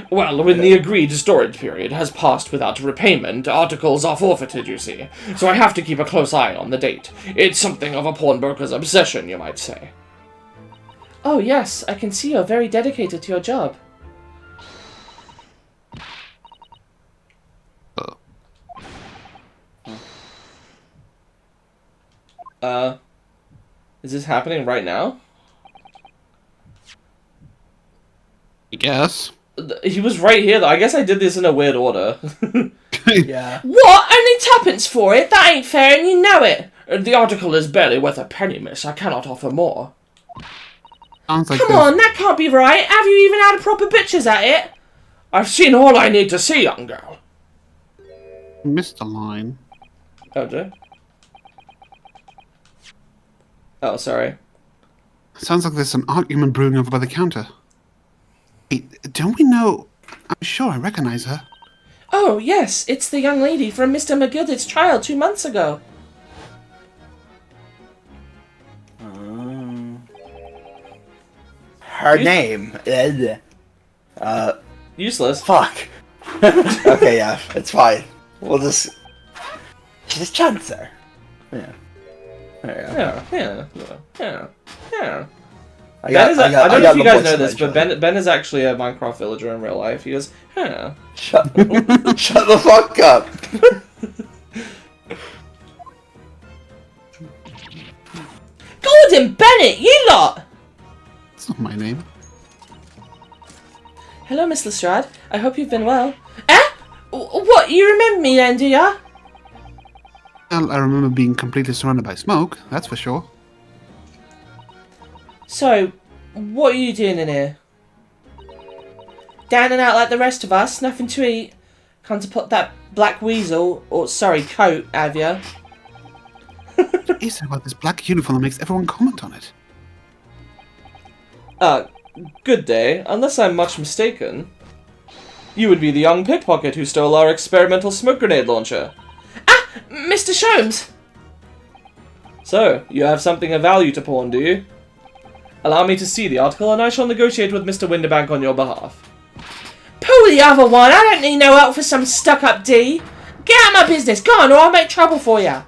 Well, when the agreed storage period has passed without repayment, articles are forfeited, you see. So I have to keep a close eye on the date. It's something of a pawnbroker's obsession, you might say. Oh yes, I can see you're very dedicated to your job. Is this happening right now? I guess. He was right here, though. I guess I did this in a weird order. Yeah. What? Only tuppence for it? That ain't fair and you know it. The article is barely worth a penny, miss. I cannot offer more. Sounds like Come on, that can't be right. Have you even had a proper butcher's at it? I've seen all I need to see, young girl. missed a line. Oh, did I? Oh, sorry. Sounds like there's some argument brewing over by the counter. Hey, don't we know... I'm sure I recognize her. Oh, yes, it's the young lady from Mr. McGilded's trial 2 months ago. Her name is... Useless. Fuck. Okay, yeah, it's fine. We'll just... Just chance her. Yeah. There you go. Yeah. I Ben got, is I don't know if you my guys voice know this, but eventually. Ben is actually a Minecraft villager in real life. He goes, huh. Shut the fuck up. Gordon Bennett, you lot! That's not my name. Hello, Miss Lestrade. I hope you've been well. What, you remember me then, do ya? Well, I remember being completely surrounded by smoke, that's for sure. So, what are you doing in here? Down and out like the rest of us, nothing to eat. Come to put that black weasel, or sorry, coat, have ya? What is it about this black uniform that makes everyone comment on it? Good day. Unless I'm much mistaken, you would be the young pickpocket who stole our experimental smoke grenade launcher. Ah, Mr. Sholmes! So, you have something of value to pawn, do you? Allow me to see the article, and I shall negotiate with Mr. Windibank on your behalf. Pull the other one, I don't need no help for some stuck-up D. Get out of my business, go on, or I'll make trouble for ya.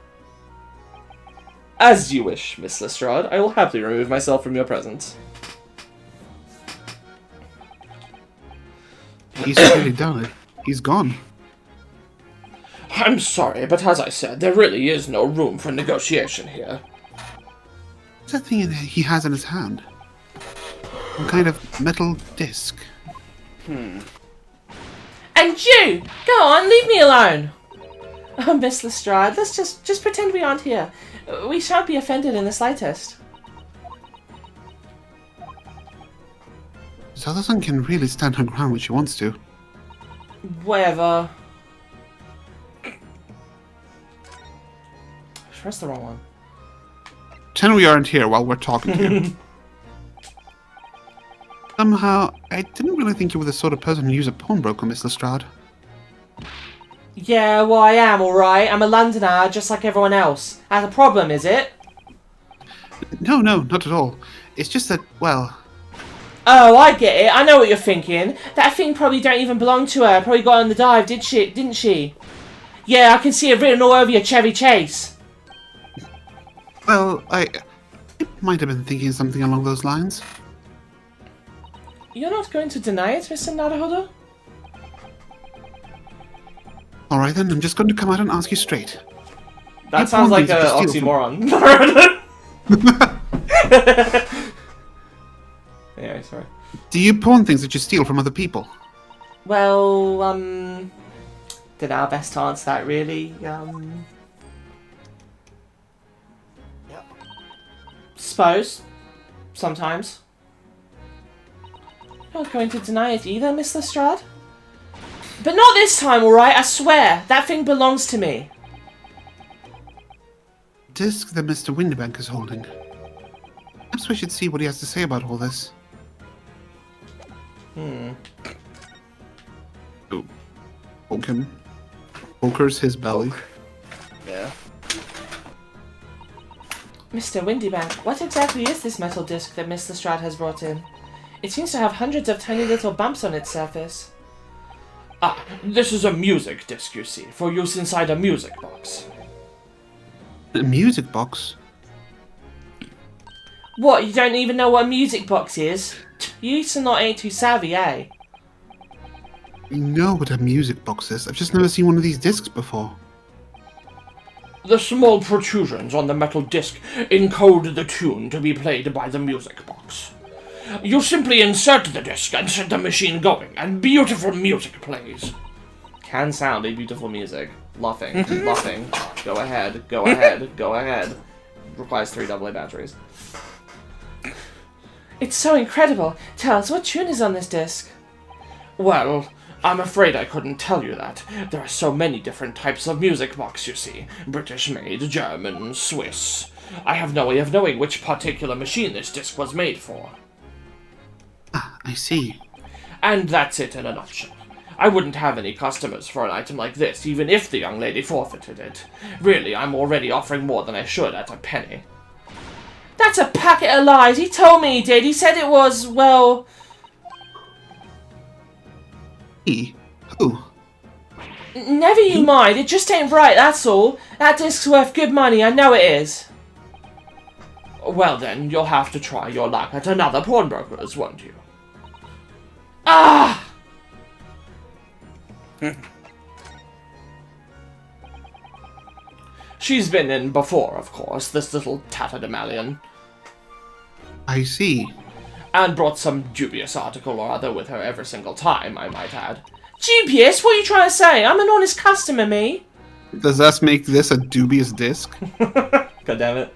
As you wish, Miss Lestrade. I will happily remove myself from your presence. He's really done it. He's gone. I'm sorry, but as I said, there really is no room for negotiation here. What's that thing he has in his hand? Some kind of metal disc. And you! Go on, leave me alone! Oh, Miss Lestrade, let's just pretend we aren't here. We shan't be offended in the slightest. This other son can really stand her ground when she wants to. Whatever. Press the wrong one. Pretend we aren't here while we're talking to you. Somehow, I didn't really think you were the sort of person who used a pawnbroker, Miss Lestrade. Yeah, well, I am, alright. I'm a Londoner, just like everyone else. That's a problem, is it? No, not at all. It's just that, well... Oh, I get it. I know what you're thinking. That thing probably don't even belong to her. Probably got on the dive, didn't she? Yeah, I can see it written all over your Chevy Chase. Well, I might have been thinking something along those lines. You're not going to deny it, Mr. Naruhodo? Alright then, I'm just going to come out and ask you straight. That You sounds pawn like things an to steal from- oxymoron. Yeah, sorry. Do you pawn things that you steal from other people? Well, did our best to answer that, really. Suppose. Sometimes. You're not going to deny it either, Miss Lestrade? But not this time, alright? I swear. That thing belongs to me. Disc that Mr. Windibank is holding. Perhaps we should see what he has to say about all this. Oh, poke him. Pokers his belly. Yeah. Mr. Windibank, what exactly is this metal disc that Miss Lestrade has brought in? It seems to have hundreds of tiny little bumps on its surface. This is a music disc, you see, for use inside a music box. A music box? What, you don't even know what a music box is? You used to not ain't too savvy, eh? I know what a music box is. I've just never seen one of these discs before. The small protrusions on the metal disc encode the tune to be played by the music box. You simply insert the disc and set the machine going, and beautiful music plays. Can sound a beautiful music. Luffing, luffing. Go ahead, go ahead, go ahead. Requires 3 AA batteries. It's so incredible. Tell us, what tune is on this disc? Well, I'm afraid I couldn't tell you that. There are so many different types of music box, you see. British-made, German, Swiss. I have no way of knowing which particular machine this disc was made for. Ah, I see. And that's it in a nutshell. I wouldn't have any customers for an item like this, even if the young lady forfeited it. Really, I'm already offering more than I should at a penny. That's a packet of lies. He told me he did. He said it was, well... He? Who? Never you mind. It just ain't right, that's all. That disc's worth good money. I know it is. Well then, you'll have to try your luck at another pawnbroker's, won't you? Ah! She's been in before, of course, this little tatterdemalion. I see. And brought some dubious article or other with her every single time, I might add. Dubious? What are you trying to say? I'm an honest customer, me. Does that make this a dubious disc? God damn it.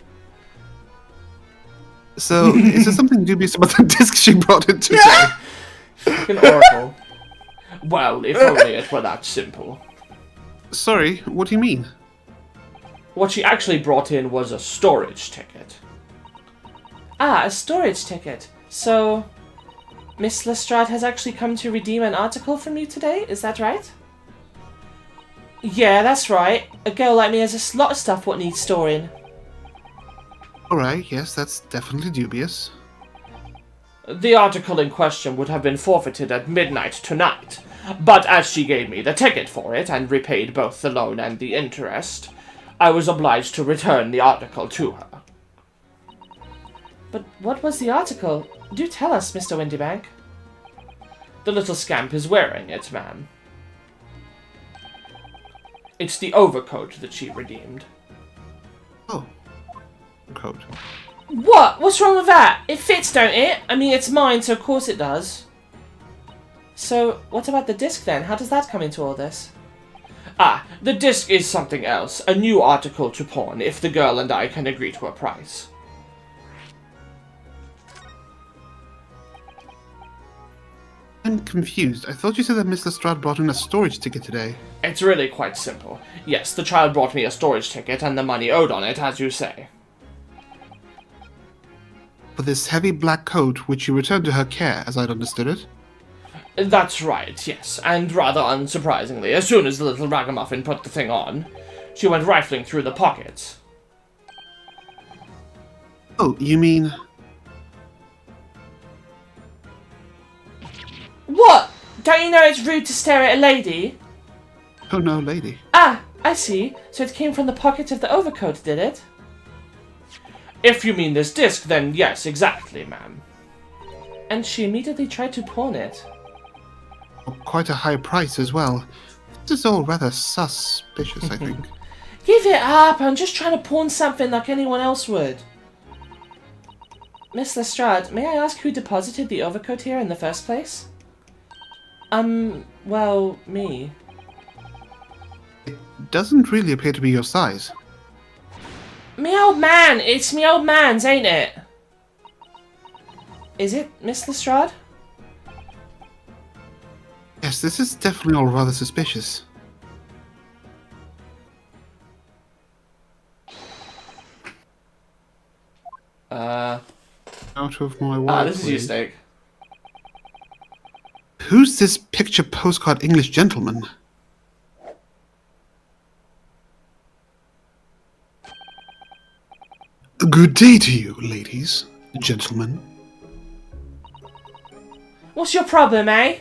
So, is there something dubious about the disc she brought in today? Fucking oracle. Well, if only it were that simple. Sorry, what do you mean? What she actually brought in was a storage ticket. Ah, a storage ticket. So, Miss Lestrade has actually come to redeem an article from you today, is that right? Yeah, that's right. A girl like me has a lot of stuff what needs storing. Alright, yes, that's definitely dubious. The article in question would have been forfeited at midnight tonight, but as she gave me the ticket for it and repaid both the loan and the interest, I was obliged to return the article to her. But what was the article? Do tell us, Mr. Windibank. The little scamp is wearing it, ma'am. It's the overcoat that she redeemed. Oh. Coat. What? What's wrong with that? It fits, don't it? I mean, it's mine, so of course it does. So, what about the disc then? How does that come into all this? Ah, the disc is something else. A new article to pawn, if the girl and I can agree to a price. I'm confused. I thought you said that Miss Lestrade brought in a storage ticket today. It's really quite simple. Yes, the child brought me a storage ticket and the money owed on it, as you say. For this heavy black coat, which you returned to her care, as I'd understood it? That's right, yes, and rather unsurprisingly, as soon as the little ragamuffin put the thing on, she went rifling through the pockets. Oh, you mean... What? Don't you know it's rude to stare at a lady? Oh no, lady. Ah, I see. So it came from the pocket of the overcoat, did it? If you mean this disc, then yes, exactly, ma'am. And she immediately tried to pawn it. For quite a high price as well. This is all rather suspicious, I think. Give it up! I'm just trying to pawn something like anyone else would. Miss Lestrade, may I ask who deposited the overcoat here in the first place? Well, me. It doesn't really appear to be your size. Me old man! It's me old man's, ain't it? Is it, Miss Lestrade? Yes, this is definitely all rather suspicious. Out of my way. This is you, Steak. Who's this picture postcard English gentleman? Good day to you, ladies, gentlemen. What's your problem, eh?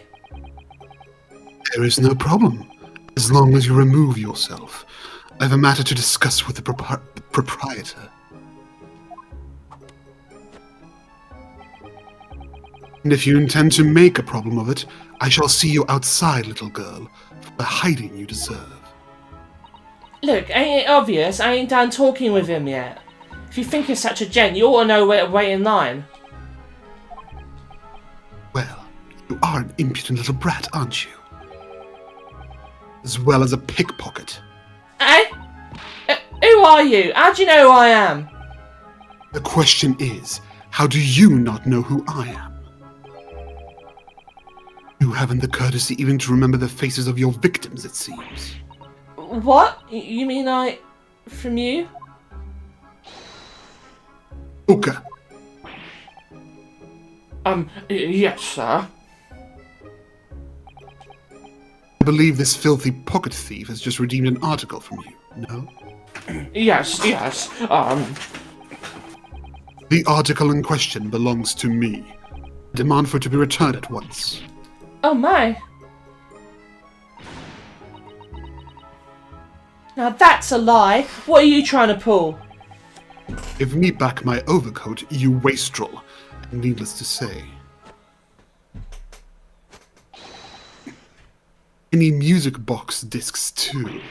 There is no problem, as long as you remove yourself. I have a matter to discuss with the proprietor. And if you intend to make a problem of it, I shall see you outside, little girl, for the hiding you deserve. Look, ain't it obvious? I ain't done talking with him yet. If you think you're such a gent, you ought to know where to wait in line. Well, you are an impudent little brat, aren't you? As well as a pickpocket. Eh? Who are you? How do you know who I am? The question is, how do you not know who I am? You haven't the courtesy even to remember the faces of your victims, it seems. What? You mean from you? Oka, Yes, sir. I believe this filthy pocket thief has just redeemed an article from you, no? Yes. The article in question belongs to me. I demand for it to be returned at once. Oh my. Now that's a lie. What are you trying to pull? Give me back my overcoat, you wastrel. Needless to say. Any music box discs too.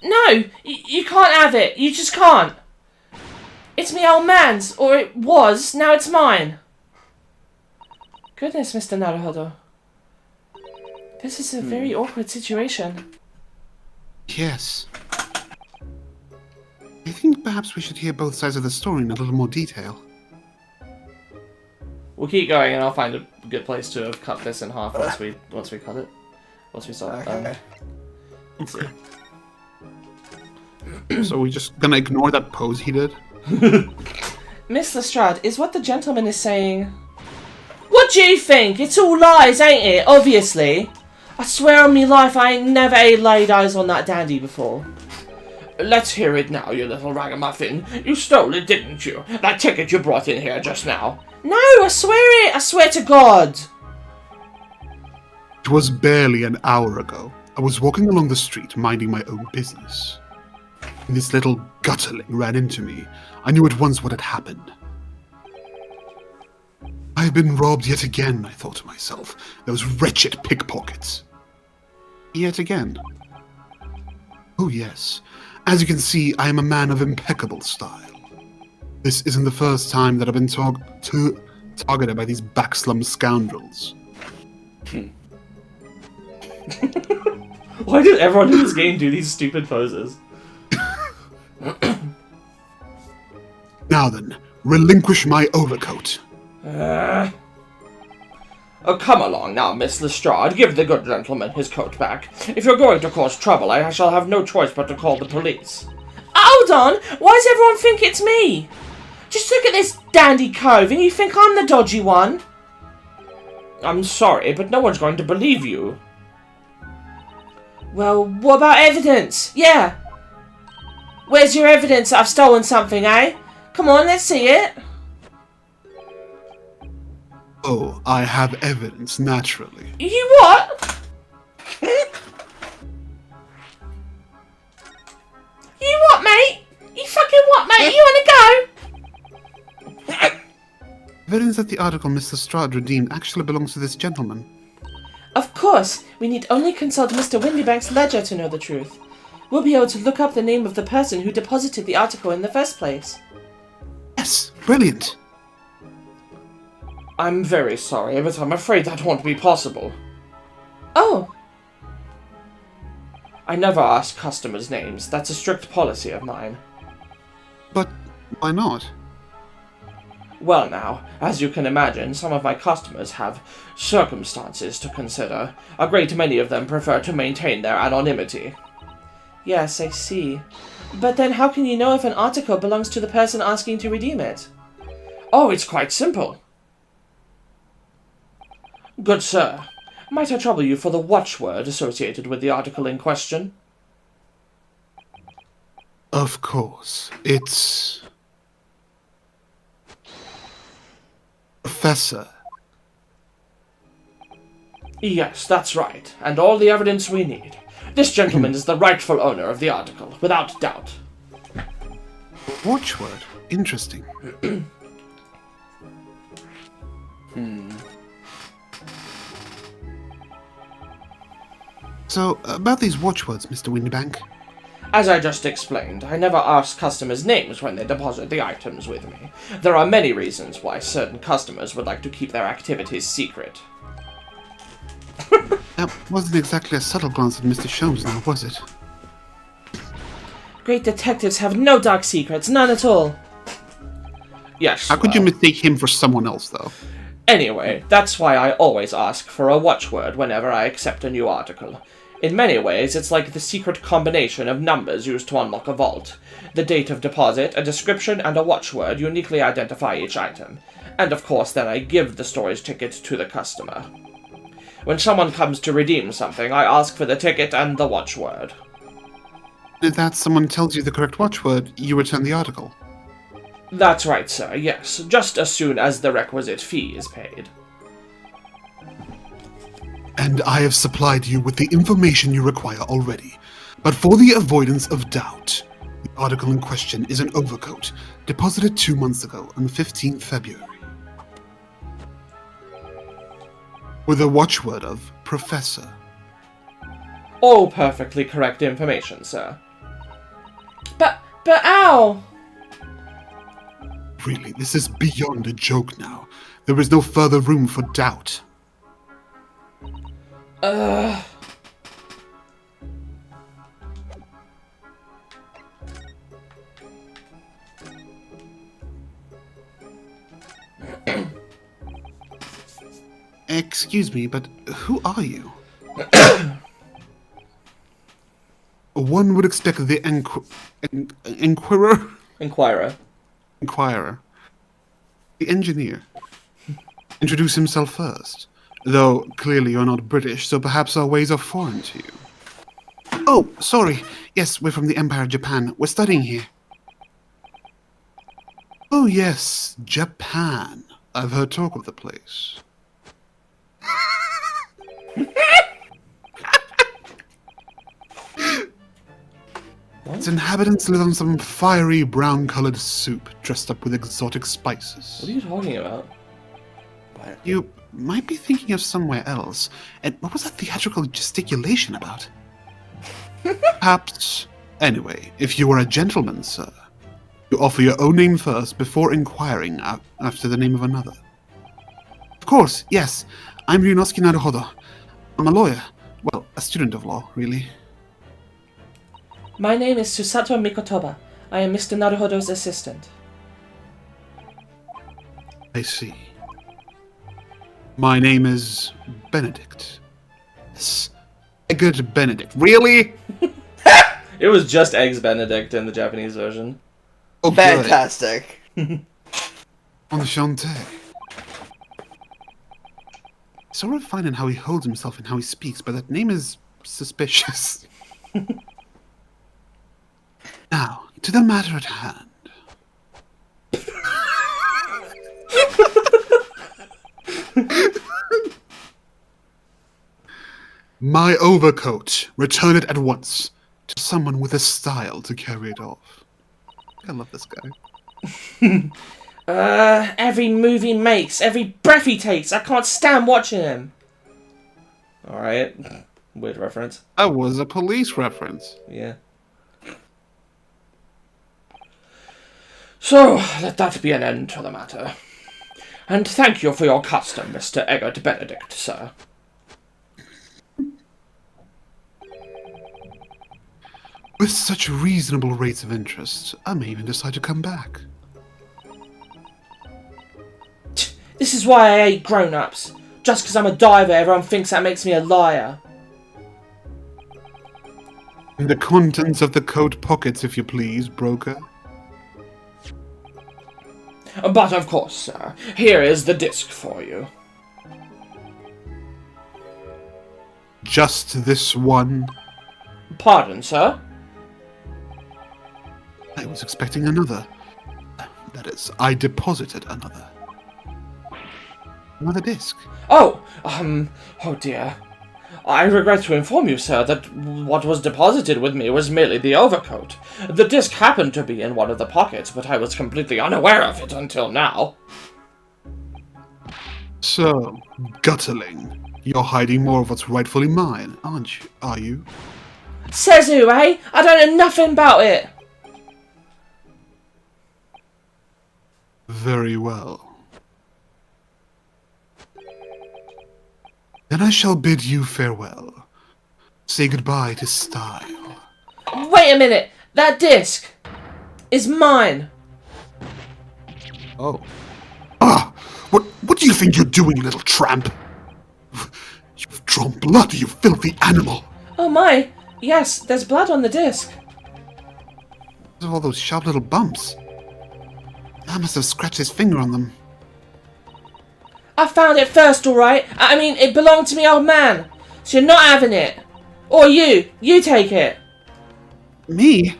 No! You can't have it. You just can't. It's me old man's. Or it was. Now it's mine. Goodness, Mr. Naruhodo. This is a very awkward situation. Yes. I think perhaps we should hear both sides of the story in a little more detail. We'll keep going, and I'll find a good place to have cut this in half once we cut it. Once we start. Okay. Let's see. So we're just gonna ignore that pose he did? Miss Lestrade, is what the gentleman is saying... What do you think? It's all lies, ain't it? Obviously. I swear on me life I ain't never laid eyes on that dandy before. Let's hear it now, you little ragamuffin. You stole it, didn't you? That ticket you brought in here just now. No, I swear it. I swear to God. It was barely an hour ago. I was walking along the street, minding my own business. And this little gutterling ran into me. I knew at once what had happened. I have been robbed yet again, I thought to myself. Those wretched pickpockets. Yet again. Oh yes. As you can see, I am a man of impeccable style. This isn't the first time that I've been targeted by these backslum scoundrels. Why did everyone in this game do these stupid poses? Now then, relinquish my overcoat. Oh, come along now, Miss Lestrade. Give the good gentleman his coat back. If you're going to cause trouble, I shall have no choice but to call the police. Hold on. Why does everyone think it's me? Just look at this dandy cove and you think I'm the dodgy one? I'm sorry, but no one's going to believe you. Well, what about evidence? Yeah. Where's your evidence that I've stolen something, eh? Come on, let's see it. Oh, I have evidence, naturally. You what? You what, mate? You fucking what, mate? You wanna go? Evidence that the article Miss Lestrade redeemed actually belongs to this gentleman. Of course. We need only consult Mr. Windibank's ledger to know the truth. We'll be able to look up the name of the person who deposited the article in the first place. Yes, brilliant. I'm very sorry, but I'm afraid that won't be possible. Oh. I never ask customers' names. That's a strict policy of mine. But why not? Well now, as you can imagine, some of my customers have circumstances to consider. A great many of them prefer to maintain their anonymity. Yes, I see. But then how can you know if an article belongs to the person asking to redeem it? Oh, it's quite simple. Good sir, might I trouble you for the watchword associated with the article in question? Of course. It's... Professor. Yes, that's right, and all the evidence we need. This gentleman is the rightful owner of the article, without doubt. Watchword. Interesting. So, about these watchwords, Mr. Windibank. As I just explained, I never ask customers' names when they deposit the items with me. There are many reasons why certain customers would like to keep their activities secret. That wasn't exactly a subtle glance at Mr. Sholmes now, was it? Great detectives have no dark secrets, none at all. Yes. How could you mistake him for someone else, though? Anyway, that's why I always ask for a watchword whenever I accept a new article. In many ways, it's like the secret combination of numbers used to unlock a vault. The date of deposit, a description, and a watchword uniquely identify each item. And of course, then I give the storage ticket to the customer. When someone comes to redeem something, I ask for the ticket and the watchword. If that someone tells you the correct watchword, you return the article. That's right, sir, yes, just as soon as the requisite fee is paid. And I have supplied you with the information you require already. But for the avoidance of doubt, the article in question is an overcoat, deposited 2 months ago on 15th February. With a watchword of Professor. All perfectly correct information, sir. But ow! Really, this is beyond a joke now. There is no further room for doubt. Excuse me, but who are you? One would expect the Inquirer? Inquirer. The engineer. Introduce himself first. Though, clearly you're not British, so perhaps our ways are foreign to you. Oh, sorry. Yes, we're from the Empire of Japan. We're studying here. Oh yes, Japan. I've heard talk of the place. Its inhabitants live on some fiery brown-colored soup dressed up with exotic spices. What are you talking about? You might be thinking of somewhere else. And what was that theatrical gesticulation about? Perhaps. Anyway, if you are a gentleman, sir, you offer your own name first before inquiring after the name of another. Of course, yes. I'm Ryunosuke Naruhodo. I'm a lawyer. Well, a student of law, really. My name is Susato Mikotoba. I am Mr. Naruhodo's assistant. I see. My name is Benedict. Yes, Egg Benedict. Really? It was just Eggs Benedict in the Japanese version. Oh, Fantastic. Enchanté. So refined in how he holds himself and how he speaks, but that name is suspicious. Now, to the matter at hand. My overcoat. Return it at once to someone with a style to carry it off. I love this guy. Every move he makes, every breath he takes, I can't stand watching him. Alright. Weird reference. That was a police reference. Yeah. So, let that be an end to the matter. And thank you for your custom, Mr. Eggert Benedict, sir. With such reasonable rates of interest, I may even decide to come back. This is why I hate grown-ups. Just because I'm a diver, everyone thinks that makes me a liar. The contents of the coat pockets, if you please, broker. But of course, sir, here is the disc for you. Just this one? Pardon, sir? I was expecting another. That is, I deposited another. Another disc. Oh dear. I regret to inform you, sir, that what was deposited with me was merely the overcoat. The disc happened to be in one of the pockets, but I was completely unaware of it until now. So, gutterling. You're hiding more of what's rightfully mine, aren't you? Are you? Says who, eh? I don't know nothing about it. Very well. Then I shall bid you farewell. Say goodbye to style. Wait a minute. That disc is mine. Oh. Ah! What do you think you're doing, you little tramp? You've drawn blood, you filthy animal! Oh my. Yes, there's blood on the disc. Because of all those sharp little bumps. Man must have scratched his finger on them. I found it first, alright? I mean, it belonged to me old man. So you're not having it. Or you. You take it. Me?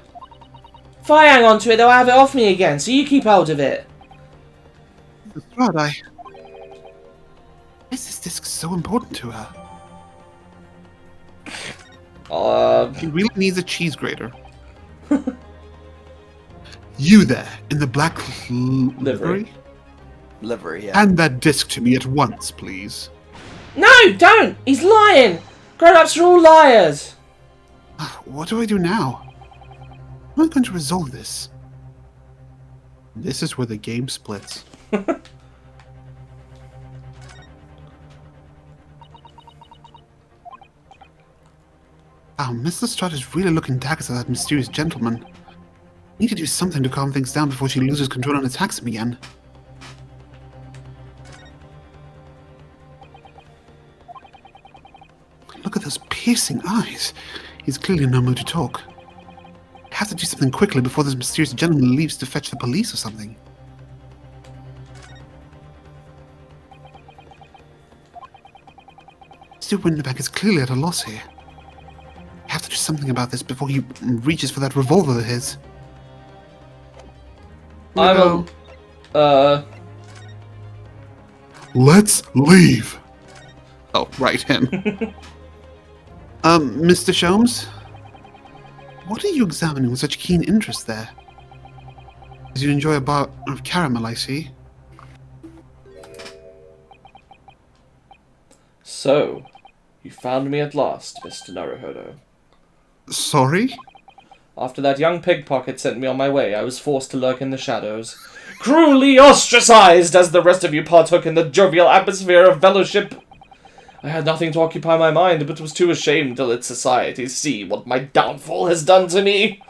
If I hang on to it, they'll have it off me again, so you keep hold of it. Strahd, why is this disc so important to her? She really needs a cheese grater. You there, in the black livery? Livery, yeah. Hand that disc to me at once, please. No, don't! He's lying! Grown-ups are all liars! What do I do now? How am I going to resolve this? This is where the game splits. Wow, Mr. Strahd is really looking daggers at that mysterious gentleman. Need to do something to calm things down before she loses control and attacks him again. Look at those piercing eyes. He's clearly in no mood to talk. I have to do something quickly before this mysterious gentleman leaves to fetch the police or something. Mr. Windibank is clearly at a loss here. I have to do something about this before he reaches for that revolver of his. Let's leave! Oh, right, him. Mr. Sholmes? What are you examining with such keen interest there? As you enjoy a bar of caramel, I see. So, you found me at last, Mr. Naruhodo. Sorry? After that young pickpocket sent me on my way, I was forced to lurk in the shadows. Cruelly ostracized as the rest of you partook in the jovial atmosphere of fellowship. I had nothing to occupy my mind, but was too ashamed to let society see what my downfall has done to me.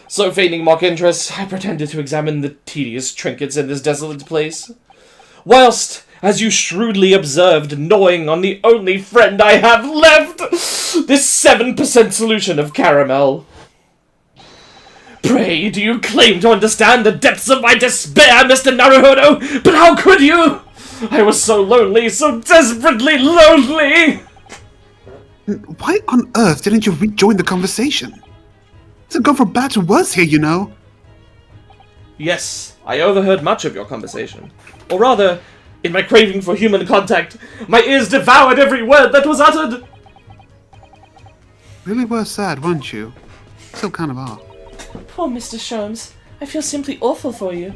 So, feigning mock interest, I pretended to examine the tedious trinkets in this desolate place. Whilst, as you shrewdly observed, gnawing on the only friend I have left, this 7% solution of caramel. Pray, do you claim to understand the depths of my despair, Mr. Naruhodo? But how could you? I was so lonely, so desperately lonely! Why on earth didn't you rejoin the conversation? It's gone from bad to worse here, you know. Yes, I overheard much of your conversation. Or rather, in my craving for human contact, my ears devoured every word that was uttered! Really were sad, weren't you? Still kind of are. Poor Mr. Sholmes. I feel simply awful for you.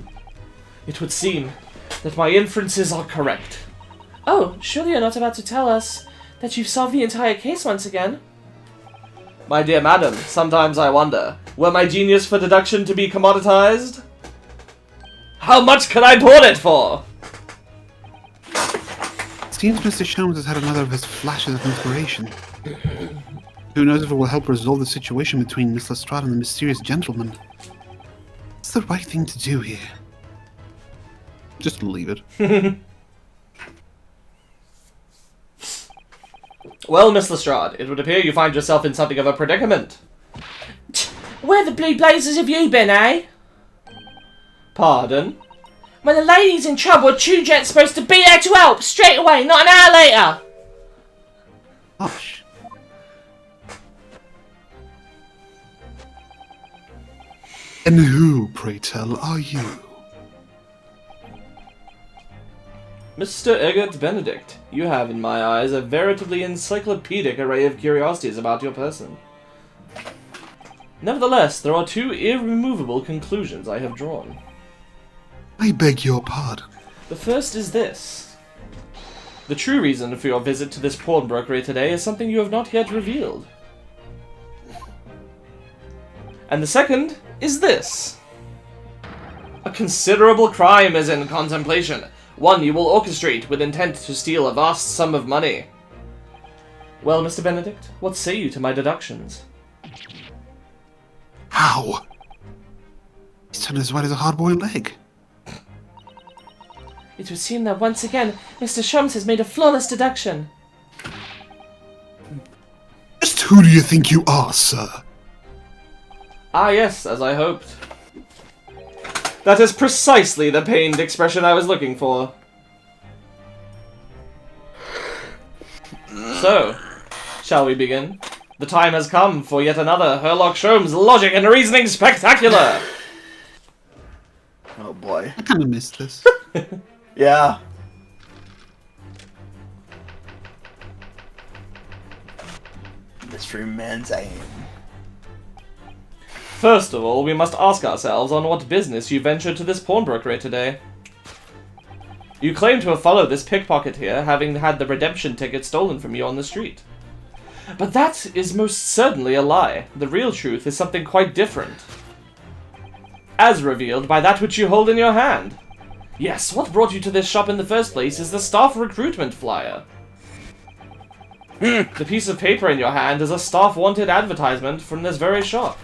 It would seem that my inferences are correct. Oh, surely you're not about to tell us that you've solved the entire case once again? My dear madam, sometimes I wonder, were my genius for deduction to be commoditized? How much can I pawn it for? It seems Mr. Sholmes has had another of his flashes of inspiration. Who knows if it will help resolve the situation between Miss Lestrade and the mysterious gentleman. What's the right thing to do here? Just leave it. Well, Miss Lestrade, it would appear you find yourself in something of a predicament. Where the blue blazers have you been, eh? Pardon? When a lady's in trouble, a true gent's supposed to be there to help, straight away, not an hour later! Hush. And who, pray tell, are you? Mr. Eggert Benedict, you have, in my eyes, a veritably encyclopedic array of curiosities about your person. Nevertheless, there are two irremovable conclusions I have drawn. I beg your pardon. The first is this. The true reason for your visit to this pawnbrokery today is something you have not yet revealed. And the second is this. A considerable crime is in contemplation, one you will orchestrate with intent to steal a vast sum of money. Well, Mr. Benedict, what say you to my deductions? How? He's turned as white as a hard-boiled egg. It would seem that once again, Mr. Shums has made a flawless deduction. Just who do you think you are, sir? Ah yes, as I hoped. That is precisely the pained expression I was looking for. So, shall we begin? The time has come for yet another Herlock Sholmes Logic and Reasoning Spectacular! Oh boy. I kind of missed this. Yeah. Mystery Man's aim. First of all, we must ask ourselves on what business you ventured to this pawnbrokery today. You claim to have followed this pickpocket here, having had the redemption ticket stolen from you on the street. But that is most certainly a lie. The real truth is something quite different. As revealed by that which you hold in your hand. Yes, what brought you to this shop in the first place is the staff recruitment flyer. The piece of paper in your hand is a staff wanted advertisement from this very shop.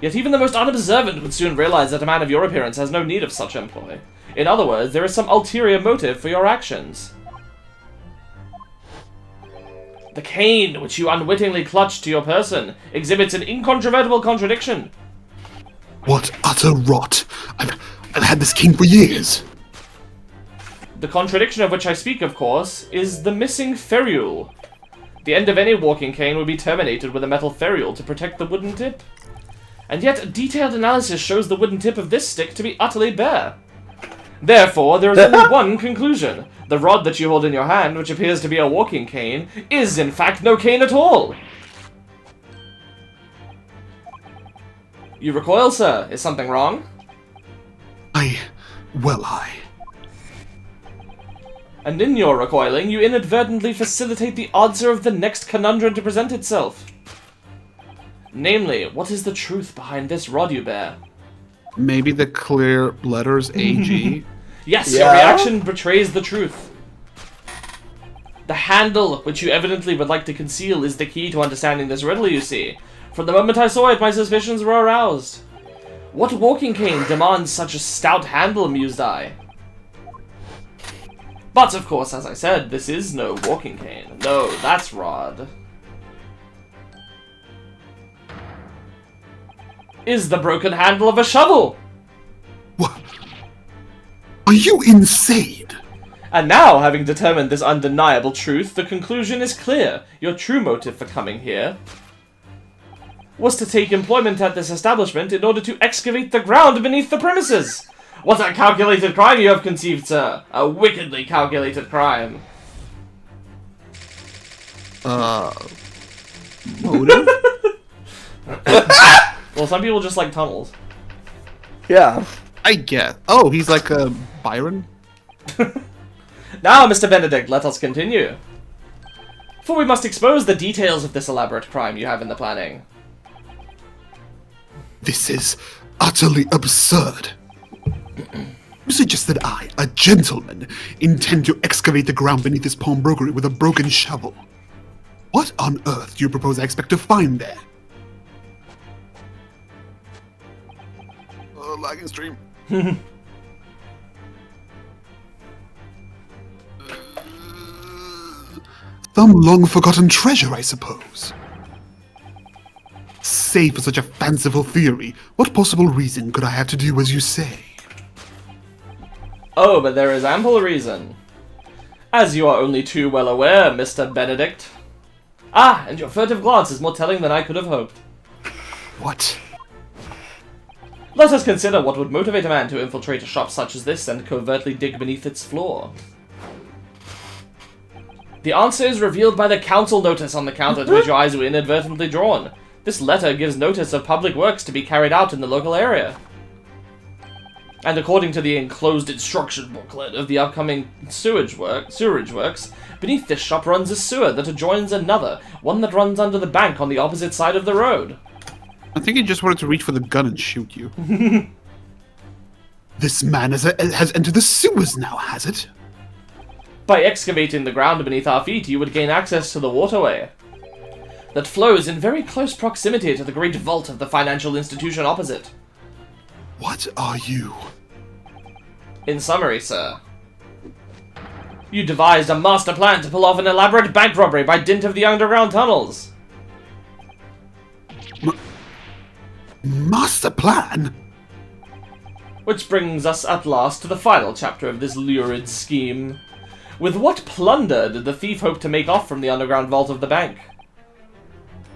Yet even the most unobservant would soon realize that a man of your appearance has no need of such employ. In other words, there is some ulterior motive for your actions. The cane, which you unwittingly clutched to your person, exhibits an incontrovertible contradiction. What utter rot! I've had this cane for years. The contradiction of which I speak, of course, is the missing ferrule. The end of any walking cane would be terminated with a metal ferrule to protect the wooden tip. And yet, a detailed analysis shows the wooden tip of this stick to be utterly bare. Therefore, there is only one conclusion. The rod that you hold in your hand, which appears to be a walking cane, is in fact no cane at all. You recoil, sir. Is something wrong? And in your recoiling, you inadvertently facilitate the answer of the next conundrum to present itself. Namely, what is the truth behind this rod you bear? Maybe the clear letters AG? Yes, Yeah? your reaction betrays the truth. The handle, which you evidently would like to conceal, is the key to understanding this riddle, you see. From the moment I saw it, my suspicions were aroused. What walking cane demands such a stout handle, mused I. But, of course, as I said, this is no walking cane. No, that's rod. Is the broken handle of a shovel! What? Are you insane? And now, having determined this undeniable truth, the conclusion is clear. Your true motive for coming here was to take employment at this establishment in order to excavate the ground beneath the premises. What a calculated crime you have conceived, sir! A wickedly calculated crime. Motive? Well, some people just like tunnels. Yeah. I get. Oh, he's like a Byron? Now, Mr. Benedict, let us continue. For we must expose the details of this elaborate crime you have in the planning. This is utterly absurd. You suggest that I, a gentleman, intend to excavate the ground beneath this pawnbrokery with a broken shovel. What on earth do you propose I expect to find there? Lagging stream. Some long-forgotten treasure, I suppose. Save for such a fanciful theory, what possible reason could I have to do as you say? Oh, but there is ample reason. As you are only too well aware, Mr. Benedict. Ah, and your furtive glance is more telling than I could have hoped. What? Let us consider what would motivate a man to infiltrate a shop such as this and covertly dig beneath its floor. The answer is revealed by the council notice on the counter to which your eyes were inadvertently drawn. This letter gives notice of public works to be carried out in the local area. And according to the enclosed instruction booklet of the upcoming sewerage works, beneath this shop runs a sewer that adjoins another, one that runs under the bank on the opposite side of the road. I think he just wanted to reach for the gun and shoot you. This man has entered the sewers now, has it? By excavating the ground beneath our feet, you would gain access to the waterway that flows in very close proximity to the great vault of the financial institution opposite. What are you? In summary, sir, you devised a master plan to pull off an elaborate bank robbery by dint of the underground tunnels. Master plan? Which brings us at last to the final chapter of this lurid scheme. With what plunder did the thief hope to make off from the underground vault of the bank?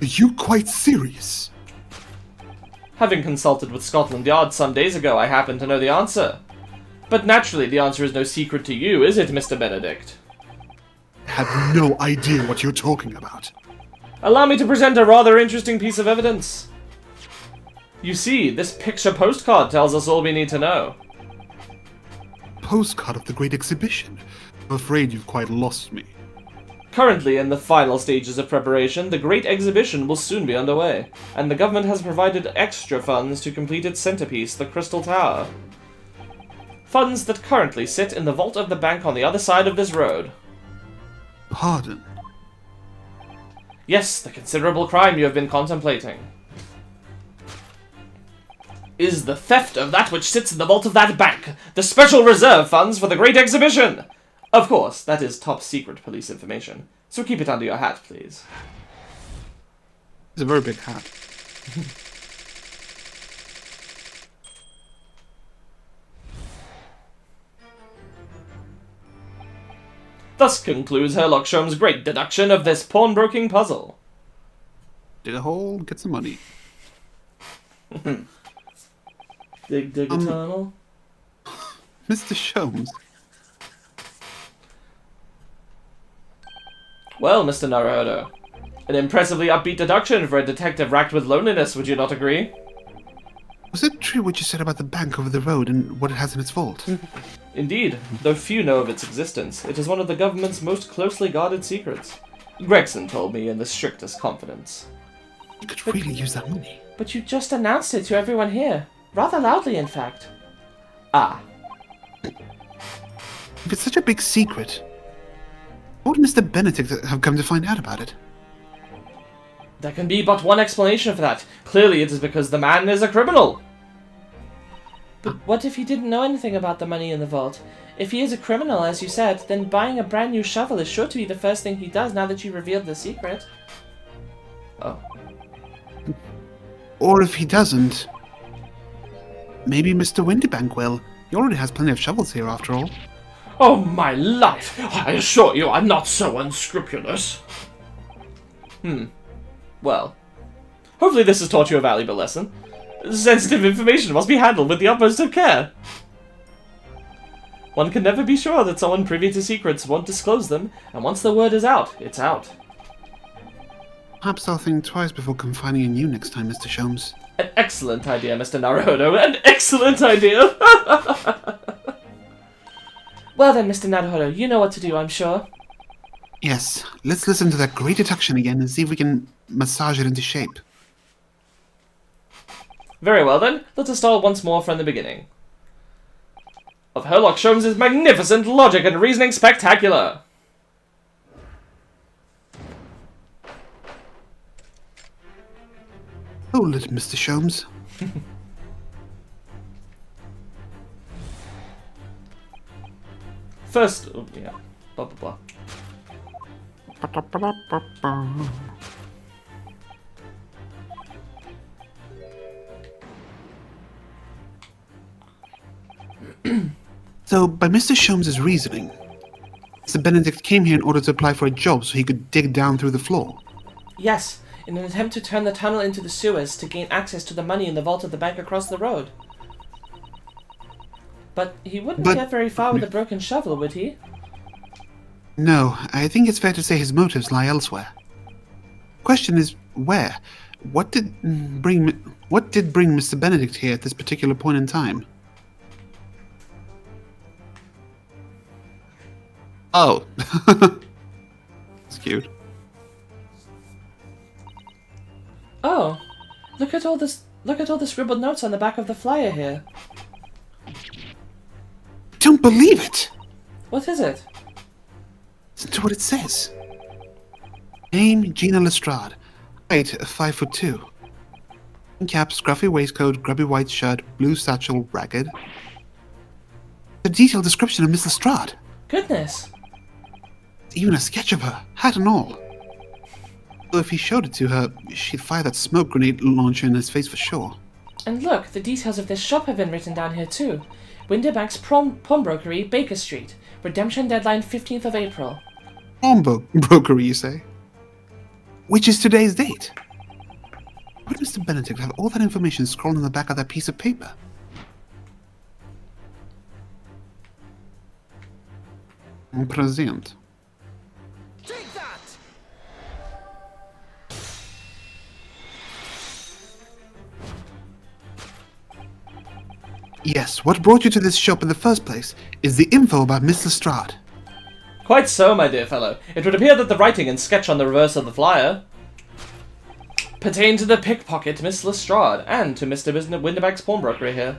Are you quite serious? Having consulted with Scotland Yard some days ago, I happen to know the answer. But naturally, the answer is no secret to you, is it, Mr. Benedict? I have no idea what you're talking about. Allow me to present a rather interesting piece of evidence. You see, this picture postcard tells us all we need to know. Postcard of the Great Exhibition. I'm afraid you've quite lost me. Currently in the final stages of preparation, the Great Exhibition will soon be underway, and the government has provided extra funds to complete its centerpiece, the Crystal Tower. Funds that currently sit in the vault of the bank on the other side of this road. Pardon? Yes, the considerable crime you have been contemplating is the theft of that which sits in the vault of that bank, the special reserve funds for the Great Exhibition. Of course, that is top secret police information, so keep it under your hat, please. It's a very big hat. Thus concludes Herlock Sholmes' great deduction of this pawnbroking puzzle. Dig a hole, get some money. Dig a tunnel. Mr. Sholmes. Well, Mr. Naruhodo, an impressively upbeat deduction for a detective racked with loneliness, would you not agree? Was it true what you said about the bank over the road and what it has in its vault? Indeed, though few know of its existence, it is one of the government's most closely guarded secrets. Gregson told me in the strictest confidence. You could really use that money. But you just announced it to everyone here. Rather loudly, in fact. Ah, If it's such a big secret, what would Mr. Benedict have come to find out about it? there can be but one explanation for that. Clearly it is because the man is a criminal. But what if he didn't know anything about the money in the vault? If he is a criminal, as you said, then buying a brand new shovel is sure to be the first thing he does now that you revealed the secret. Oh. Or if he doesn't, maybe Mr. Windibank will. He already has plenty of shovels here, after all. Oh, my life! I assure you I'm not so unscrupulous. Well, hopefully this has taught you a valuable lesson. Sensitive information must be handled with the utmost of care. One can never be sure that someone privy to secrets won't disclose them, and once the word is out, it's out. Perhaps I'll think twice before confiding in you next time, Mr. Sholmes. An excellent idea, Mr. Naruhodo. An excellent idea! Well then, Mr. Naruhodo, you know what to do, I'm sure. Yes, let's listen to that great deduction again and see if we can massage it into shape. Very well then, let us start once more from the beginning. Of Herlock Sholmes' magnificent logic and reasoning spectacular! Hold it, Mr. Sholmes. First, oh, yeah, blah blah blah. So, by Mr. Sholmes' reasoning, Mr. Benedict came here in order to apply for a job so he could dig down through the floor. Yes, in an attempt to turn the tunnel into the sewers to gain access to the money in the vault of the bank across the road. But he wouldn't get very far with a broken shovel, would he? No, I think it's fair to say his motives lie elsewhere. Question is, where? What did bring Mr. Benedict here at this particular point in time? Oh. That's cute. Oh, look at all the scribbled notes on the back of the flyer here. Don't believe it! What is it? Listen to what it says. Name, Gina Lestrade. Height, 5'2". Cap, scruffy waistcoat, grubby white shirt, blue satchel, ragged. A detailed description of Miss Lestrade. Goodness. Even a sketch of her, hat and all. So if he showed it to her, she'd fire that smoke grenade launcher in his face for sure. And look, the details of this shop have been written down here too. Windibank's pawnbrokery, Baker Street. Redemption deadline 15th of April. Pawnbrokery, you say? Which is today's date. Why would Mr. Benedict have all that information scrawled on the back of that piece of paper? Present. Take that! Yes, what brought you to this shop in the first place is the info about Miss Lestrade. Quite so, my dear fellow. It would appear that the writing and sketch on the reverse of the flyer pertain to the pickpocket Miss Lestrade and to Mr. Windibank's pawnbrokery here.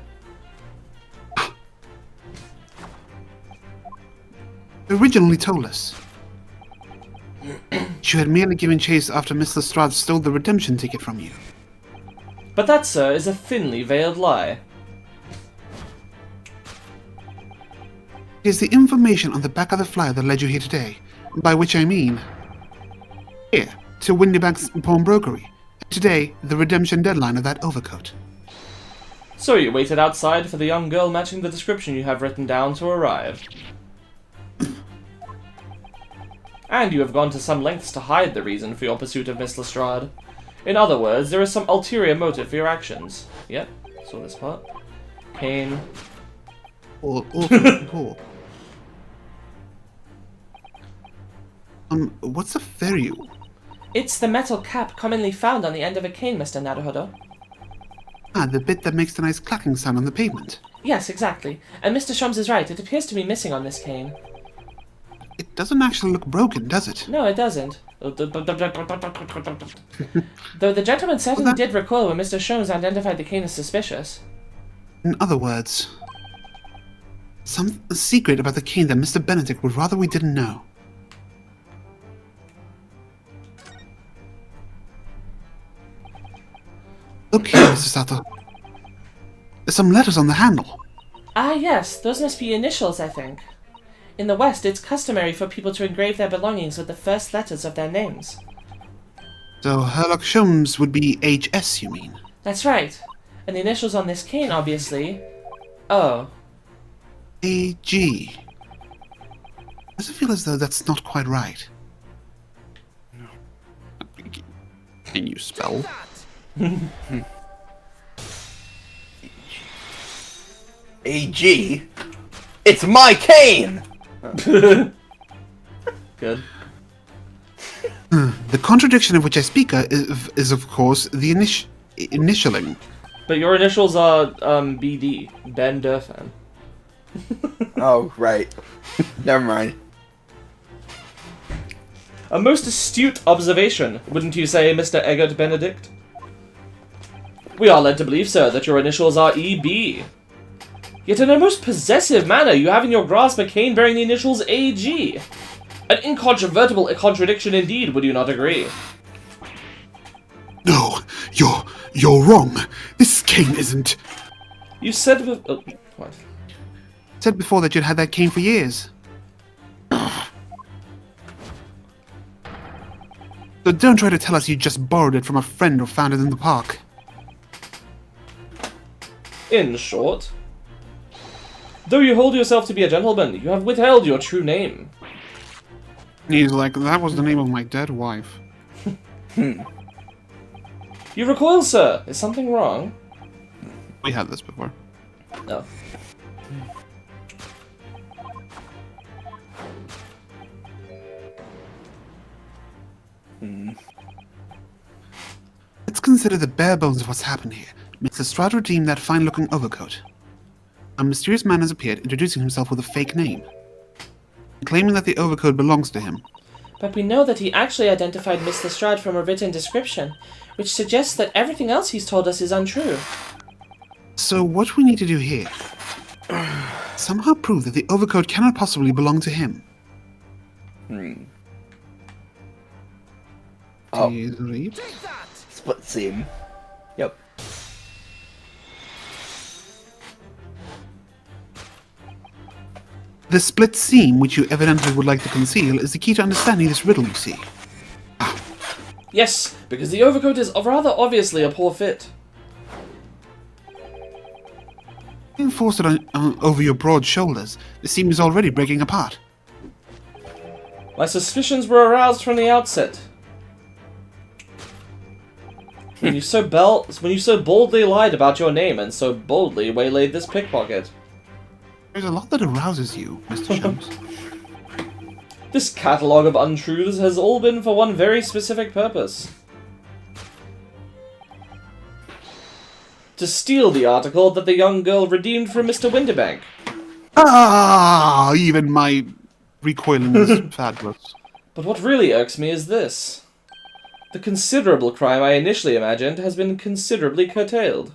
You originally told us you had merely given chase after Miss Lestrade stole the redemption ticket from you. But that, sir, is a thinly veiled lie. It is the information on the back of the flyer that led you here today, by which I mean here, to Windibank's pawnbrokery. Today, the redemption deadline of that overcoat. So you waited outside for the young girl matching the description you have written down to arrive. And you have gone to some lengths to hide the reason for your pursuit of Miss Lestrade. In other words, there is some ulterior motive for your actions. Yep, saw this part. Cane. Poor. What's a ferrule? It's the metal cap commonly found on the end of a cane, Mr. Naruhodo. Ah, the bit that makes the nice clacking sound on the pavement. Yes, exactly. And Mr. Shums is right. It appears to be missing on this cane. It doesn't actually look broken, does it? No, it doesn't. Though the gentleman certainly did recoil when Mr. Shums identified the cane as suspicious. In other words, some secret about the cane that Mr. Benedict would rather we didn't know. Look here, Mr. Sato. There's some letters on the handle. Ah, yes. Those must be initials, I think. In the West, it's customary for people to engrave their belongings with the first letters of their names. So Herlock Sholmes would be HS, you mean? That's right. And the initials on this cane, obviously... O. AG. Does it feel as though that's not quite right? No. Can you spell? AG? It's my cane! Good. The contradiction of which I speak is of course, the initialing. But your initials are, BD. Ben Durfan. Oh, right. Never mind. A most astute observation, wouldn't you say, Mr. Eggert Benedict? We are led to believe, sir, that your initials are EB. Yet in a most possessive manner, you have in your grasp a cane bearing the initials AG. An incontrovertible contradiction indeed, would you not agree? No, you're wrong. This cane isn't. You said what? Said before that you'd had that cane for years. So don't try to tell us you just borrowed it from a friend or found it in the park. In short, though you hold yourself to be a gentleman, you have withheld your true name. He's like, that was the name of my dead wife. You recoil, sir. Is something wrong? We had this before. No. Let's consider the bare bones of what's happened here. Mr. Strahd redeemed that fine-looking overcoat. A mysterious man has appeared, introducing himself with a fake name, claiming that the overcoat belongs to him. But we know that he actually identified Mr. Strahd from a written description, which suggests that everything else he's told us is untrue. So what we need to do here, somehow prove that the overcoat cannot possibly belong to him. Oh. Do you read? Take that! Split seam. Yep. The split seam, which you evidently would like to conceal, is the key to understanding this riddle, you see. Yes, because the overcoat is rather obviously a poor fit. You forced it over your broad shoulders. The seam is already breaking apart. My suspicions were aroused from the outset. When you so boldly lied about your name and so boldly waylaid this pickpocket. There's a lot that arouses you, Mr. Jones. This catalogue of untruths has all been for one very specific purpose. To steal the article that the young girl redeemed from Mr. Windibank. Ah, even my recoiling is fabulous. But what really irks me is this. The considerable crime I initially imagined has been considerably curtailed.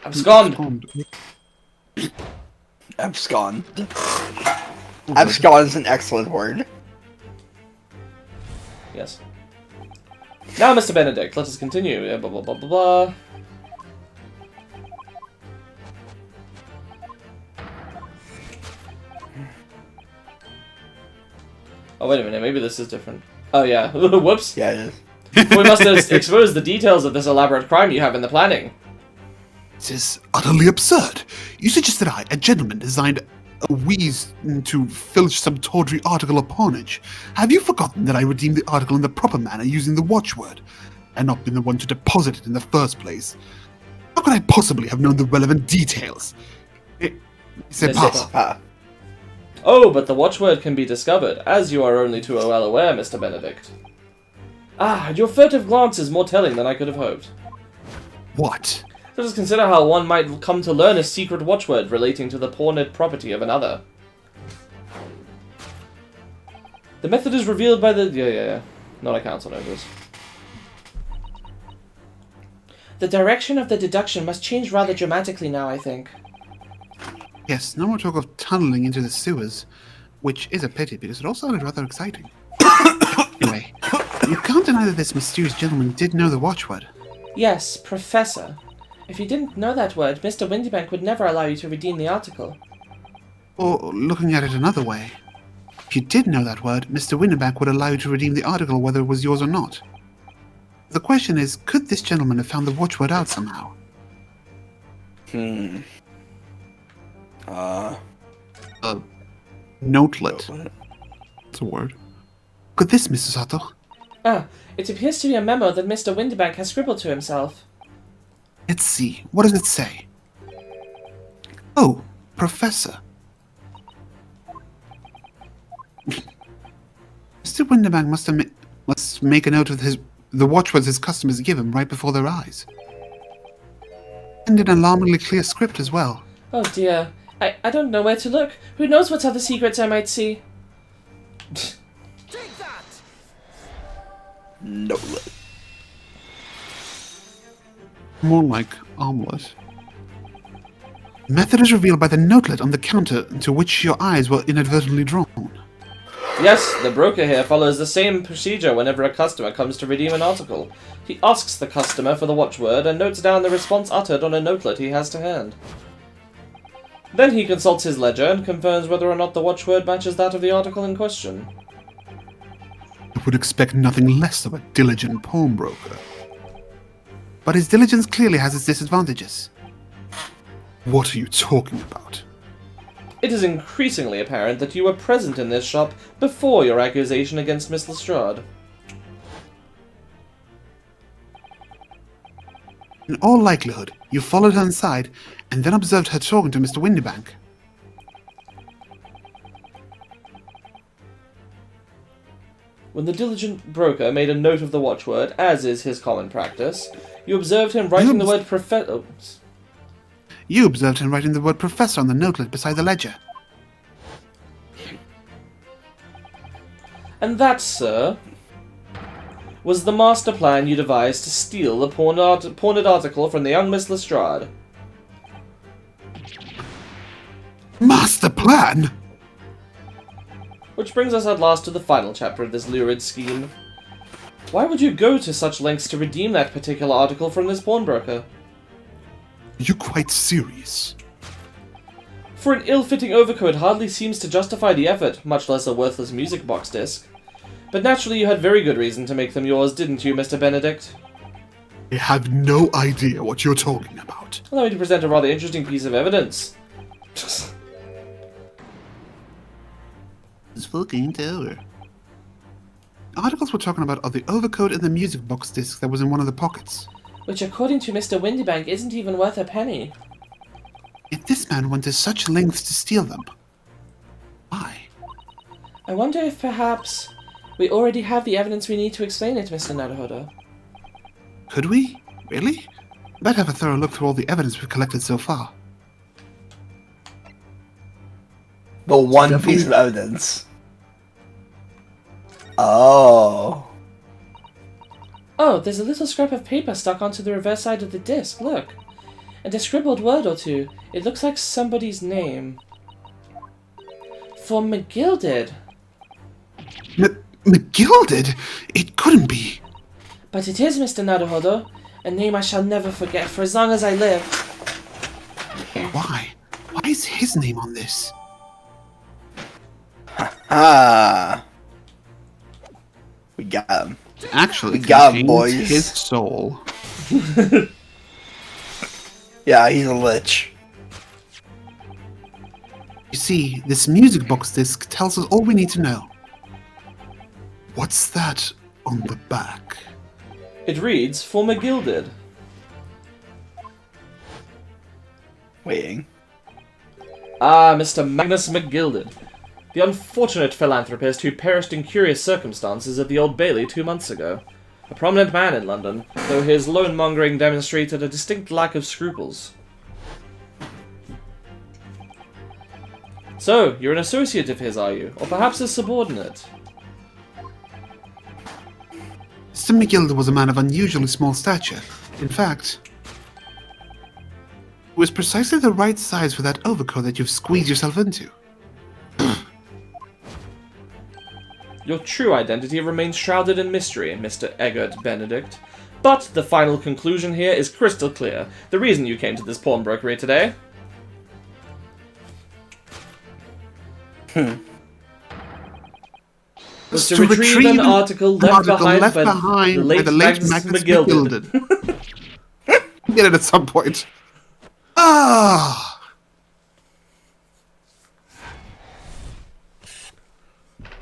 Abscond! Abscond. Abscond is an excellent word. Yes. Now, Mr. Benedict, let us continue. Blah, blah, blah, blah, blah. Oh, wait a minute, maybe this is different. Oh, yeah. Whoops. Yeah, it is. We must have exposed the details of this elaborate crime you have in the planning. This is utterly absurd. You suggest that I, a gentleman, designed a wheeze to filch some tawdry article of pawnage. Have you forgotten that I redeemed the article in the proper manner using the watchword, and not been the one to deposit it in the first place? How could I possibly have known the relevant details? C'est pas. Ah. Oh, but the watchword can be discovered, as you are only too well aware, Mr. Benedict. Ah, your furtive glance is more telling than I could have hoped. What? Let us consider how one might come to learn a secret watchword relating to the pawned property of another. The method is revealed by the... Yeah. Not a council notice. The direction of the deduction must change rather dramatically now, I think. Yes, no more talk of tunneling into the sewers, which is a pity because it all sounded rather exciting. Anyway, you can't deny that this mysterious gentleman did know the watchword. Yes, Professor. If you didn't know that word, Mr. Windibank would never allow you to redeem the article. Or, looking at it another way, if you did know that word, Mr. Windibank would allow you to redeem the article whether it was yours or not. The question is, could this gentleman have found the watchword out somehow? Notelet. That's a word. Could this, Mr. Sato? Ah, it appears to be a memo that Mr. Windibank has scribbled to himself. Let's see. What does it say? Oh, Professor. Mr. Windibank must make a note of the watchwords his customers give him right before their eyes. And in alarmingly clear script as well. Oh dear. I don't know where to look. Who knows what other secrets I might see? Take that! No. More like omelette. Method is revealed by the notelet on the counter to which your eyes were inadvertently drawn. Yes, the broker here follows the same procedure whenever a customer comes to redeem an article. He asks the customer for the watchword and notes down the response uttered on a notelet he has to hand. Then he consults his ledger and confirms whether or not the watchword matches that of the article in question. I would expect nothing less of a diligent pawnbroker. But his diligence clearly has its disadvantages. What are you talking about? It is increasingly apparent that you were present in this shop before your accusation against Miss Lestrade. In all likelihood, you followed her inside and then observed her talking to Mr. Windibank. When the diligent broker made a note of the watchword, as is his common practice, you observed him writing the word professor... You observed him writing the word professor on the notelet beside the ledger. And that, sir, was the master plan you devised to steal the pawned article from the young Miss Lestrade. Master plan? Which brings us at last to the final chapter of this lurid scheme. Why would you go to such lengths to redeem that particular article from this pawnbroker? Are you quite serious? For an ill-fitting overcoat hardly seems to justify the effort, much less a worthless music box disc. But naturally you had very good reason to make them yours, didn't you, Mr. Benedict? I have no idea what you're talking about. Allow me to present a rather interesting piece of evidence. This full game's over. The articles we're talking about are the overcoat and the music box disc that was in one of the pockets. Which, according to Mr. Windibank, isn't even worth a penny. Yet this man went to such lengths to steal them. Why? I wonder if perhaps we already have the evidence we need to explain it, Mr. Naruhodo. Could we? Really? I better have a thorough look through all the evidence we've collected so far. The one piece of evidence. Oh. Oh, there's a little scrap of paper stuck onto the reverse side of the disc, look. And a scribbled word or two. It looks like somebody's name. For McGilded. McGilded? It couldn't be. But it is, Mr. Naruhodo. A name I shall never forget for as long as I live. Why? Why is his name on this? Ah. We got him. Actually, We got him, contains boys. his soul. Yeah, he's a lich. You see, this music box disc tells us all we need to know. What's that on the back? It reads, for McGilded. Waiting. Ah, Mr. Magnus McGilded. The unfortunate philanthropist who perished in curious circumstances at the Old Bailey 2 months ago. A prominent man in London, though his loan-mongering demonstrated a distinct lack of scruples. So, you're an associate of his, are you? Or perhaps a subordinate? Mr. McGilded was a man of unusually small stature. In fact, he was precisely the right size for that overcoat that you've squeezed yourself into. Your true identity remains shrouded in mystery, Mr. Eggert Benedict. But the final conclusion here is crystal clear. The reason you came to this pawnbrokery today... was to retrieve an article left behind by the late Magnus McGilded. Get it at some point. Ah!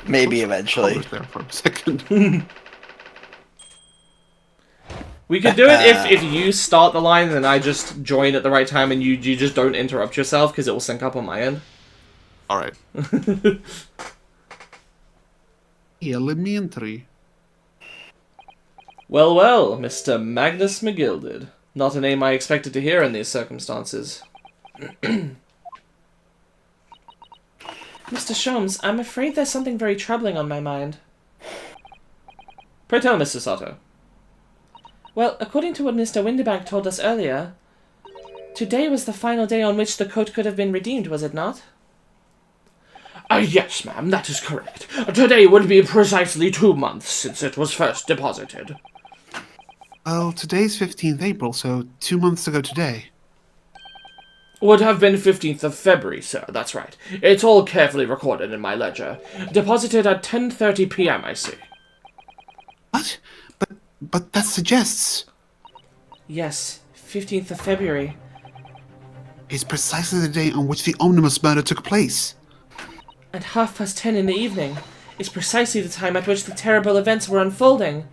Maybe eventually. I was there for a second. We could do it if you start the line and I just join at the right time and you just don't interrupt yourself because it will sync up on my end. Alright. Elementary. Well, well, Mr. Magnus McGilded. Not a name I expected to hear in these circumstances. Mr. Sholmes, I'm afraid there's something very troubling on my mind. Pray tell, Mr. Sato. Well, according to what Mr. Windibank told us earlier, today was the final day on which the coat could have been redeemed, was it not? Yes, ma'am, that is correct. Today would be precisely 2 months since it was first deposited. Well, today's 15th April, so 2 months ago today. Would have been 15th of February, sir, that's right. It's all carefully recorded in my ledger. Deposited at 10:30 p.m., I see. What? But that suggests... Yes, 15th of February. Is precisely the day on which the omnibus murder took place. At 10:30 in the evening is precisely the time at which the terrible events were unfolding.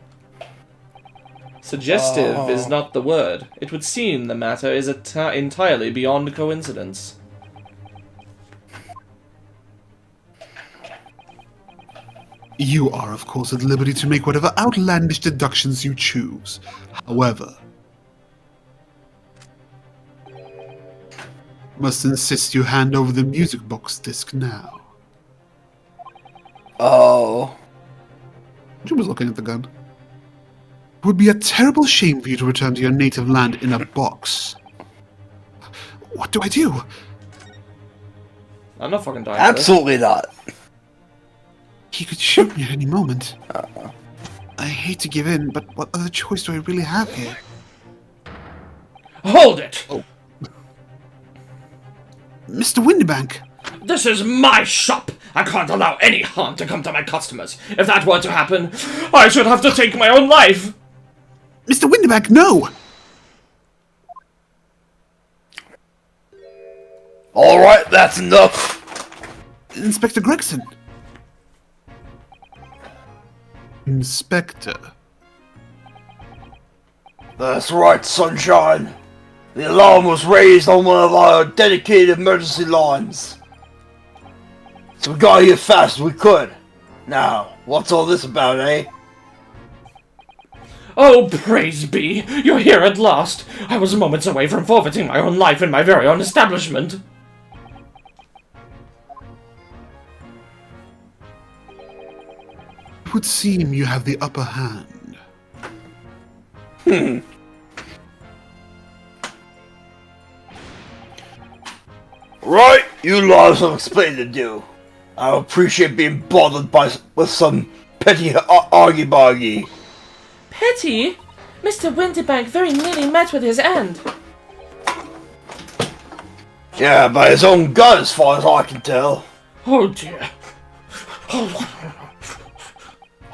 Suggestive is not the word. It would seem the matter is entirely beyond coincidence. You are, of course, at liberty to make whatever outlandish deductions you choose. However, must insist you hand over the music box disc now. Oh. She was looking at the gun. It would be a terrible shame for you to return to your native land in a box. What do I do? I'm not fucking dying. Absolutely not. He could shoot me at any moment. I hate to give in, but what other choice do I really have here? Hold it! Oh. Mr. Windibank! This is my shop! I can't allow any harm to come to my customers. If that were to happen, I should have to take my own life! Mr. Windibank, no! Alright, that's enough. Inspector Gregson. Inspector. That's right, Sunshine. The alarm was raised on one of our dedicated emergency lines. So we got here fast as we could. Now, what's all this about, eh? Oh, praise be! You're here at last! I was moments away from forfeiting my own life in my very own establishment. It would seem you have the upper hand. Right, you lot have some explaining to do. I appreciate being bothered with some petty argy-bargy. Petty? Mr. Windibank very nearly met with his end. Yeah, by his own gun as far as I can tell. Oh dear.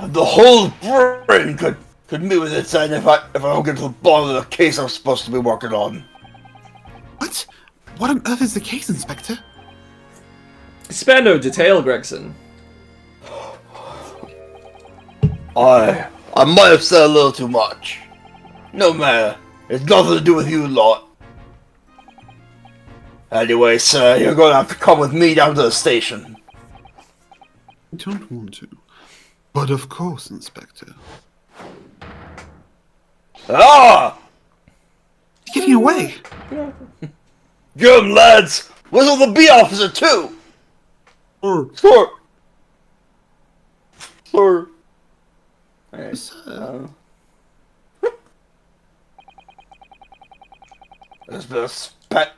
The whole brain could meet with its end if I don't get to the bottom of the case I'm supposed to be working on. What? What on earth is the case, Inspector? Spare no detail, Gregson. I might have said a little too much. No matter. It's nothing to do with you lot. Anyway, sir, you're gonna have to come with me down to the station. I don't want to. But of course, Inspector. Ah! You're getting away! Get 'em, lads! Whistle the bee officer, too! Or, Sir! Sir! There's been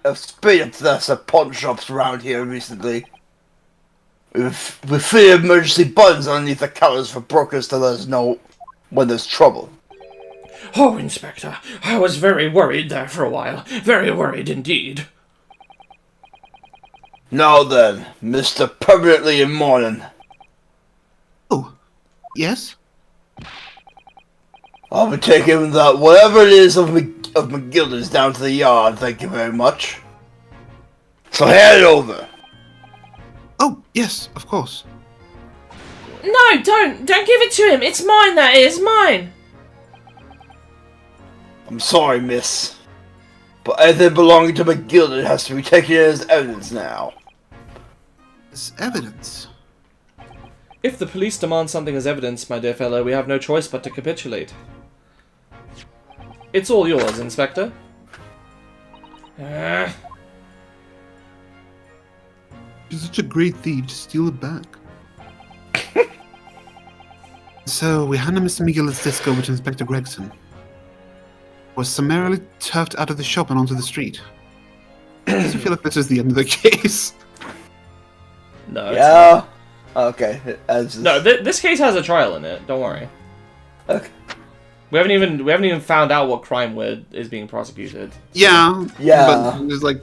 a spate of thefts at pawn shops around here recently. We've fitted emergency buttons underneath the counters for brokers to let us know when there's trouble. Oh, Inspector, I was very worried there for a while. Very worried indeed. Now then, Mr. Permanently in Mourning. oh, yes? I'll be taking that whatever it is of McGilda's down to the yard, thank you very much. So hand it over. Oh, yes, of course. No, don't give it to him. It's mine, that is, mine. I'm sorry, miss. But anything belonging to McGilda has to be taken as evidence now. It's evidence. If the police demand something as evidence, my dear fellow, we have no choice but to capitulate. It's all yours, Inspector. You're such a great thief, just steal it back. So, we handed Mr. Miguel's disc over to Inspector Gregson. Was summarily turfed out of the shop and onto the street. Does it feel like this is the end of the case? No. It's Yeah. Okay. No, this case has a trial in it. Don't worry. Okay. We haven't even found out what crime is being prosecuted. Yeah. Yeah. But there's like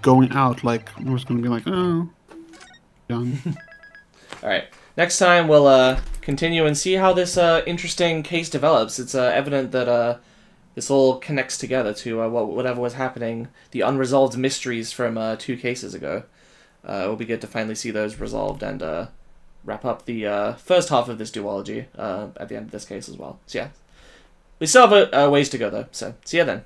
going out like I was gonna be like, oh, done. All right. Next time we'll continue and see how this interesting case develops. It's evident that this all connects together to whatever was happening, the unresolved mysteries from 2 cases ago. It'll be good to finally see those resolved and wrap up the first half of this duology at the end of this case as well. So yeah, we still have a ways to go though. So see ya then.